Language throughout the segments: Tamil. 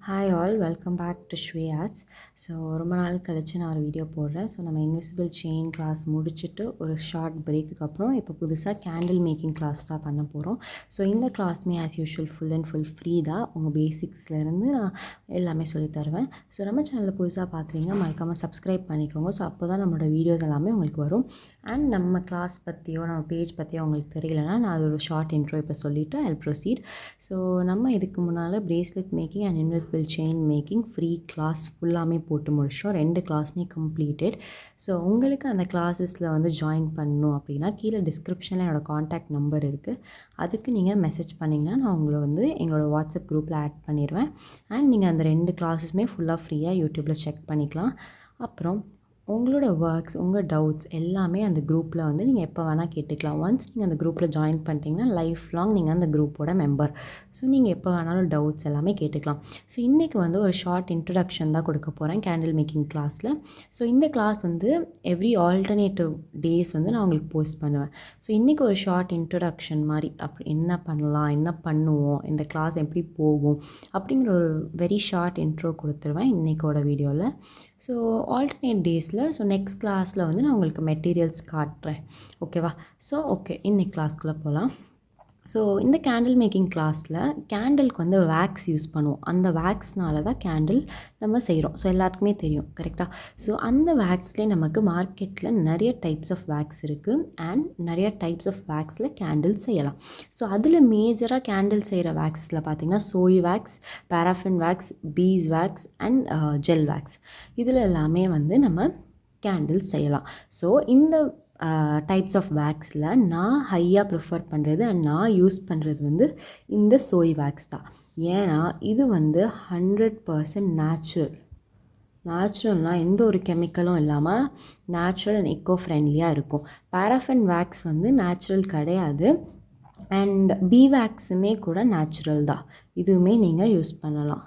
Hi all welcome back to Sway Arts. So ரொம்ப நாள் கழிச்சு நான் ஒரு வீடியோ போடுறேன். ஸோ நம்ம இன்விசிபிள் செயின் கிளாஸ் முடிச்சுட்டு ஒரு ஷார்ட் பிரேக்குக்கு அப்புறம் இப்போ புதுசாக கேண்டில் மேக்கிங் கிளாஸ் தான் பண்ண போகிறோம். ஸோ இந்த கிளாஸ்மே as usual full and full free தான். உங்கள் பேசிக்ஸ்லேருந்து நான் எல்லாமே சொல்லித் தருவேன். ஸோ நம்ம சேனலில் புதுசாக பார்க்குறீங்கன்னா மறக்காமல் சப்ஸ்கிரைப் பண்ணிக்கோங்க. ஸோ அப்போ தான் நம்மளோட வீடியோஸ் எல்லாமே உங்களுக்கு வரும். அண்ட் நம்ம கிளாஸ் பற்றியோ நம்ம பேஜ் பற்றியோ உங்களுக்கு தெரியலனா நான் அது ஒரு ஷார்ட் இன்ட்ரோ இப்போ சொல்லிவிட்டு ஐ ப்ரொசீட். ஸோ நம்ம இதுக்கு முன்னால் bracelet making and invisible chain making free class ஃபுல்லாமே போட்டு முடிச்சிட்டோம். 2 கிளாஸுமே கம்ப்ளீட்டட். ஸோ உங்களுக்கு அந்த கிளாஸஸில் வந்து ஜாயின் பண்ணணும் அப்படின்னா கீழே டிஸ்கிரிப்ஷனில் என்னோடய காண்டாக்ட் நம்பர் இருக்குது. அதுக்கு நீங்கள் மெசேஜ் பண்ணிங்கன்னா நான் உங்களை வந்து எங்களோட வாட்ஸ்அப் குரூப்பில் ஆட் பண்ணிடுவேன். அண்ட் நீங்கள் அந்த 2 கிளாஸஸுமே ஃபுல்லாக ஃப்ரீயாக யூடியூப்பில் செக் பண்ணிக்கலாம். அப்புறம் உங்களோட ஒர்க்ஸ், உங்கள் டவுட்ஸ் எல்லாமே அந்த குரூப்பில் வந்து நீங்கள் எப்போ வேணால் கேட்டுக்கலாம். ஒன்ஸ் நீங்கள் அந்த குரூப்பில் ஜாயின் பண்ணிட்டீங்கன்னா லைஃப் லாங் நீங்கள் அந்த குரூப்போட மெம்பர். ஸோ நீங்கள் எப்போ வேணாலும் டவுட்ஸ் எல்லாமே கேட்டுக்கலாம். ஸோ இன்றைக்கி வந்து ஒரு ஷார்ட் இன்ட்ரடக்ஷன் தான் கொடுக்க போகிறேன் கேண்டில் மேக்கிங் கிளாஸில். ஸோ இந்த கிளாஸ் வந்து எவ்ரி ஆல்டர்னேட்டிவ் டேஸ் வந்து நான் உங்களுக்கு போஸ்ட் பண்ணுவேன். ஸோ இன்றைக்கி ஒரு ஷார்ட் இன்ட்ரடக்ஷன் மாதிரி அப்படி என்ன பண்ணலாம், என்ன பண்ணுவோம், இந்த கிளாஸ் எப்படி போகும் அப்படிங்கிற ஒரு வெரி ஷார்ட் இன்ட்ரோ கொடுத்துருவேன் இன்றைக்கோட வீடியோவில். ஸோ ஆல்டர்னேட் டேஸில் நெக்ஸ்ட் கிளாஸில் வந்து நான் உங்களுக்கு மெட்டீரியல்ஸ் காட்டுறேன். ஓகேவா? ஸோ ஓகே, இன்னைக்கு கிளாஸ்க்குள்ளே போகலாம். ஸோ இந்த கேண்டில் மேக்கிங் கிளாஸில் கேண்டிலுக்கு வந்து வேக்ஸ் யூஸ் பண்ணுவோம். அந்த வேக்ஸ்னால தான் கேண்டில் நம்ம செய்கிறோம். ஸோ எல்லாத்துக்குமே தெரியும், கரெக்டாக? ஸோ அந்த வேக்ஸ்லேயே நமக்கு மார்க்கெட்டில் நிறைய டைப்ஸ் ஆஃப் வேக்ஸ் இருக்குது. அண்ட் நிறைய டைப்ஸ் ஆஃப் வேக்ஸில் கேண்டில் செய்யலாம். ஸோ அதில் மேஜராக கேண்டில் செய்கிற வேக்ஸில் பார்த்திங்கன்னா soy wax, paraffin wax, beeswax and gel wax, இதில் எல்லாமே வந்து நம்ம கேண்டில் செய்யலாம். ஸோ இந்த டைப்ஸ் ஆஃப் வேக்ஸில் நான் ஹையாக ப்ரிஃபர் பண்ணுறது அண்ட் நான் யூஸ் பண்ணுறது வந்து இந்த சோய் வேக்ஸ் தான். ஏன்னா இது வந்து 100% நேச்சுரல்னால் எந்த ஒரு கெமிக்கலும் இல்லாமல் நேச்சுரல் அண்ட் எக்கோ ஃப்ரெண்ட்லியாக இருக்கும். பாராஃபின் வேக்ஸ் வந்து நேச்சுரல் கிடையாது. அண்ட் பீ வேக்ஸுமே கூட நேச்சுரல் தான். இதுவுமே நீங்கள் யூஸ் பண்ணலாம்.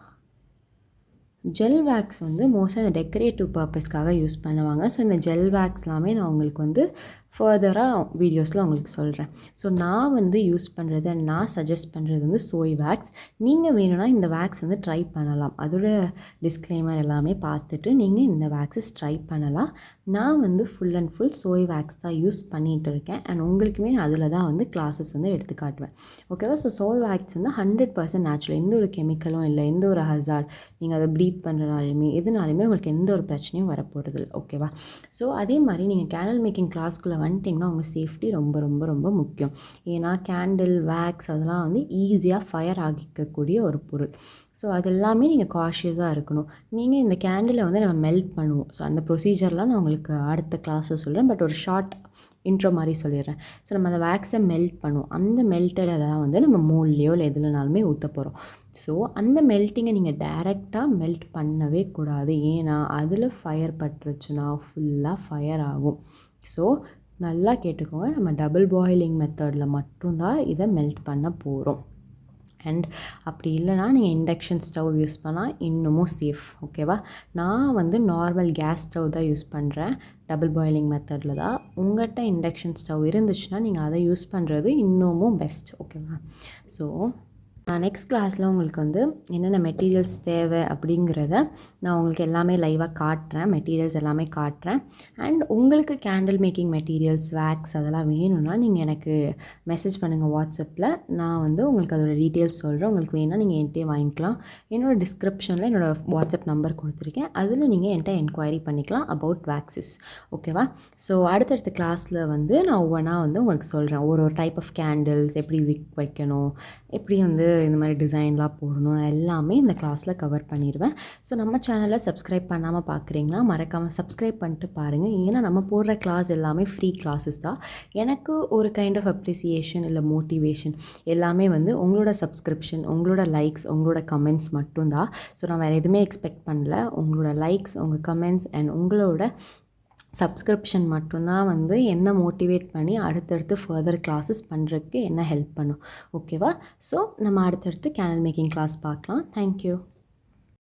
ஜெல் வேக்ஸ் வந்து மோஸ்ட்டாக இந்த டெக்கரேட்டிவ் பர்பஸ்க்காக யூஸ் பண்ணுவாங்க. ஸோ இந்த ஜெல் வேக்ஸ் எல்லாமே நான் உங்களுக்கு வந்து ஃபர்தராக வீடியோஸில் உங்களுக்கு சொல்கிறேன். ஸோ நான் வந்து யூஸ் பண்ணுறது அண்ட் நான் சஜஸ்ட் பண்ணுறது வந்து சோய் வேக்ஸ். நீங்கள் வேணும்னா இந்த வேக்ஸ் வந்து ட்ரை பண்ணலாம். அதோட டிஸ்க்ளைமர் எல்லாமே பார்த்துட்டு நீங்கள் இந்த வேக்ஸஸ் ட்ரை பண்ணலாம். நான் வந்து full and full soy wax தான் யூஸ் பண்ணிகிட்டு இருக்கேன். அண்ட் உங்களுக்குமே அதில் தான் வந்து கிளாஸஸ் வந்து எடுத்து காட்டுவேன். ஓகேவா? ஸோ சோய் வேக்ஸ் வந்து 100% நேச்சுரல். எந்த ஒரு கெமிக்கலும் இல்லை, எந்த ஒரு ஹசார்ட் நீங்கள் அதை ப்ரீத் பண்ணுறனாலுமே எதுனாலுமே உங்களுக்கு எந்த ஒரு பிரச்சனையும் வரப்போகிறது இல்லை. ஓகேவா? ஸோ அதே மாதிரி நீங்கள் கேண்டில் மேக்கிங் கிளாஸ்க்குள்ளே வந்துட்டிங்கன்னா உங்கள் சேஃப்டி ரொம்ப ரொம்ப ரொம்ப முக்கியம். ஏன்னா கேண்டில் வேக்ஸ் அதெல்லாம் வந்து ஈஸியாக ஃபயர் ஆகிக்கக்கூடிய ஒரு பொருள். ஸோ அது எல்லாமே நீங்கள் காஷியஸாக இருக்கணும். நீங்கள் இந்த கேண்டிலை வந்து நம்ம மெல்ட் பண்ணுவோம். ஸோ அந்த ப்ரொசீஜர்லாம் நான் உங்களுக்கு அடுத்த கிளாஸில் சொல்கிறேன். பட் ஒரு ஷார்ட் இன்ட்ரோ மாதிரி சொல்லிடுறேன். ஸோ நம்ம அந்த வேக்ஸை மெல்ட் பண்ணுவோம். அந்த மெல்ட்டடை தான் வந்து நம்ம மோல்லையோ இல்லை எதுலனாலுமே ஊற்ற போகிறோம். ஸோ அந்த மெல்ட்டிங்கை நீங்கள் டைரெக்டாக மெல்ட் பண்ணவே கூடாது. ஏன்னா அதில் ஃபயர் பட்டுருச்சுன்னா ஃபுல்லாக ஃபயர் ஆகும். ஸோ நல்லா கேட்டுக்கோங்க, நம்ம டபுள் பாயிலிங் மெத்தடில் மட்டும்தான் இதை மெல்ட் பண்ண போகிறோம். அண்ட் அப்படி இல்லைனா நீங்கள் இண்டக்ஷன் ஸ்டவ் யூஸ் பண்ணால் இன்னமும் சேஃப். ஓகேவா? நான் வந்து நார்மல் கேஸ் ஸ்டவ் தான் யூஸ் பண்ணுறேன். டபுள் பாயிலிங் மெத்தடில் தான். உங்கள்கிட்ட இண்டக்ஷன் ஸ்டவ் இருந்துச்சுன்னா நீங்கள் அதை யூஸ் பண்ணுறது இன்னமும் பெஸ்ட். ஓகேவா? ஸோ நான் நெக்ஸ்ட் கிளாஸில் உங்களுக்கு வந்து என்னென்ன மெட்டீரியல்ஸ் தேவை அப்படிங்கிறத நான் உங்களுக்கு எல்லாமே லைவாக காட்டுறேன். மெட்டீரியல்ஸ் எல்லாமே காட்டுறேன். அண்ட் உங்களுக்கு கேண்டில் மேக்கிங் மெட்டீரியல்ஸ், வேக்ஸ் அதெல்லாம் வேணும்னா நீங்கள் எனக்கு மெசேஜ் பண்ணுங்கள் வாட்ஸ்அப்பில். நான் வந்து உங்களுக்கு அதோட டீட்டெயில்ஸ் சொல்கிறேன். உங்களுக்கு வேணால் நீங்கள் என்கிட்டே வாங்கிக்கலாம். என்னோடய டிஸ்கிரிப்ஷனில் என்னோடய வாட்ஸ்அப் நம்பர் கொடுத்துருக்கேன். அதில் நீங்கள் என்கிட்ட என்கொயரி பண்ணிக்கலாம் அபவுட் வேக்ஸஸ். ஓகேவா? ஸோ அடுத்தடுத்த கிளாஸில் வந்து நான் ஒவ்வொன்றா வந்து உங்களுக்கு சொல்கிறேன். ஒரு டைப் ஆஃப் கேண்டில்ஸ் எப்படி வைக்கணும், எப்படி வந்து இந்த மாதிரி டிசைன்லாம் போடணும், எல்லாமே இந்த கிளாஸில் கவர் பண்ணிடுவேன். ஸோ நம்ம சேனலை சப்ஸ்கிரைப் பண்ணாமல் பார்க்குறீங்கன்னா மறக்காமல் சப்ஸ்கிரைப் பண்ணிட்டு பாருங்கள். ஏன்னா நம்ம போடுற கிளாஸ் எல்லாமே ஃப்ரீ கிளாஸஸ் தான். எனக்கு ஒரு கைண்ட் ஆஃப் அப்ரிசியேஷன் இல்லை மோட்டிவேஷன் எல்லாமே வந்து உங்களோட சப்ஸ்கிரிப்ஷன், உங்களோட லைக்ஸ், உங்களோட கமெண்ட்ஸ் மட்டும்தான். ஸோ நான் வேறு எதுவுமே எக்ஸ்பெக்ட் பண்ணல. உங்களோட லைக்ஸ், உங்கள் கமெண்ட்ஸ் அண்ட் உங்களோட சப்ஸ்கிரிப்ஷன் மட்டும்தான் வந்து என்ன மோட்டிவேட் பண்ணி அடுத்தடுத்து ஃபர்தர் கிளாஸஸ் பண்ணுறதுக்கு என்ன ஹெல்ப் பண்ணும். ஓகேவா? ஸோ நம்ம அடுத்தடுத்து கேண்டில் மேக்கிங் கிளாஸ் பார்க்கலாம். தேங்க்யூ.